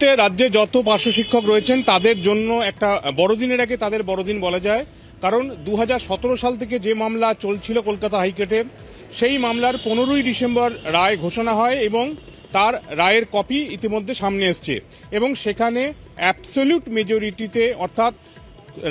রাজ্যে যত পার্শ্ব শিক্ষক রয়েছেন তাদের জন্য একটা বড়দিনের আগে তাদের বড়দিন বলা যায়। কারণ 2017 সাল থেকে যে মামলা চলছিল কলকাতা হাইকোর্টে, সেই মামলার 15ই ডিসেম্বর রায় ঘোষণা হয় এবং তার রায়ের কপি ইতিমধ্যে সামনে এসছে এবং সেখানে অ্যাবসলিউট মেজরিটিতে, অর্থাৎ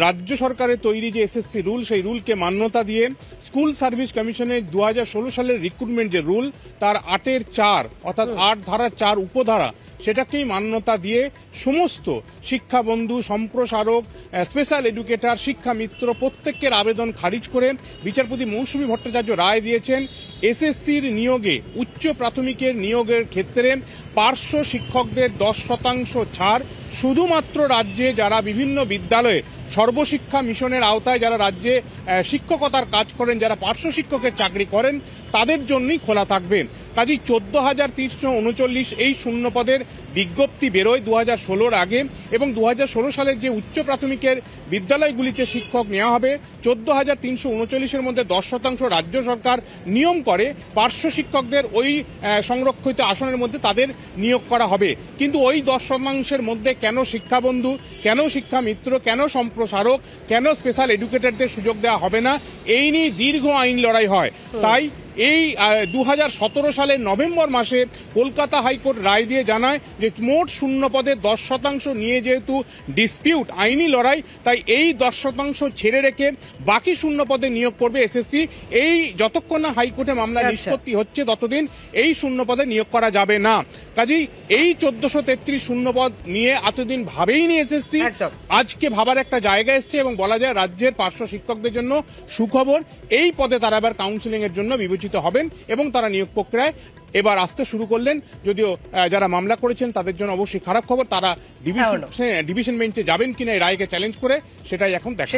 রাজ্য সরকারের তৈরি যে এসএসসি রুল, সেই রুলকে মান্যতা দিয়ে স্কুল সার্ভিস কমিশনের 2016 সালের রিক্রুটমেন্ট যে রুল, তার 8-এর 4 অর্থাৎ 8 ধারার 4 উপধারা, সেটাকেই মান্যতা দিয়ে সমস্ত শিক্ষাবন্ধু, সম্প্রসারক, স্পেশাল এডুকেটর, শিক্ষা মিত্র প্রত্যেকের আবেদন খারিজ করে বিচারপতি মৌসুমী ভট্টাচার্য রায় দিয়েছেন এসএসসির নিয়োগে, উচ্চ প্রাথমিকের নিয়োগের ক্ষেত্রে পার্শ্ব শিক্ষকদের 10% ছাড় শুধুমাত্র রাজ্যে যারা বিভিন্ন বিদ্যালয়ে সর্বশিক্ষা মিশনের আওতায় যারা রাজ্যে শিক্ষকতার কাজ করেন, যারা পার্শ্ব শিক্ষকের চাকরি করেন, তাদের জন্যই খোলা থাকবে। কাজেই 14,339 এই শূন্য পদের বিজ্ঞপ্তি বেরোয় 2016-র আগে এবং 2016 সালের যে উচ্চ প্রাথমিকের বিদ্যালয়গুলিতে শিক্ষক নেওয়া হবে, 14,339-এর মধ্যে 10% রাজ্য সরকার নিয়ম করে পার্শ্ব শিক্ষকদের ওই সংরক্ষিত আসনের মধ্যে তাদের নিয়োগ করা হবে। কিন্তু ওই 10%-এর মধ্যে কেন শিক্ষাবন্ধু, কেন শিক্ষা মিত্র, কেন সম্প্রসারক, কেন স্পেশাল এডুকেটরদের সুযোগ দেওয়া হবে না, এই নিয়ে দীর্ঘ আইন লড়াই হয়। তাই এই 2017 সালের নভেম্বর মাসে কলকাতা হাইকোর্ট রায় দিয়ে জানায় যে মোট শূন্য পদে 10% নিয়ে যেহেতু ডিসপিউট, আইনি লড়াই, তাই এই 10% ছেড়ে রেখে বাকি শূন্য পদে নিয়োগ করবে এসএসসি। এই যতক্ষণ না হাইকোর্টে মামলা নিষ্পত্তি হচ্ছে ততদিন এই শূন্য পদে নিয়োগ করা যাবে না। কাজেই এই 1433 শূন্য পদ নিয়ে এতদিন ভাবেইনি এসএসসি, আজকে ভাবার একটা জায়গা এসছে এবং বলা যায় রাজ্যের পার্শ্ব শিক্ষকদের জন্য সুখবর, এই পদে তারা এবার কাউন্সিলিং এর জন্য বিবেচিত হবেন এবং তারা নিয়োগ প্রক্রিয়ায় এবার আসতে শুরু করলেন। যদিও যারা মামলা করেছেন তাদের জন্য অবশ্যই খারাপ খবর, তারা ডিভিশন বেঞ্চে যাবেন কিনা এই রায়কে চ্যালেঞ্জ করে, সেটাই এখন দেখা।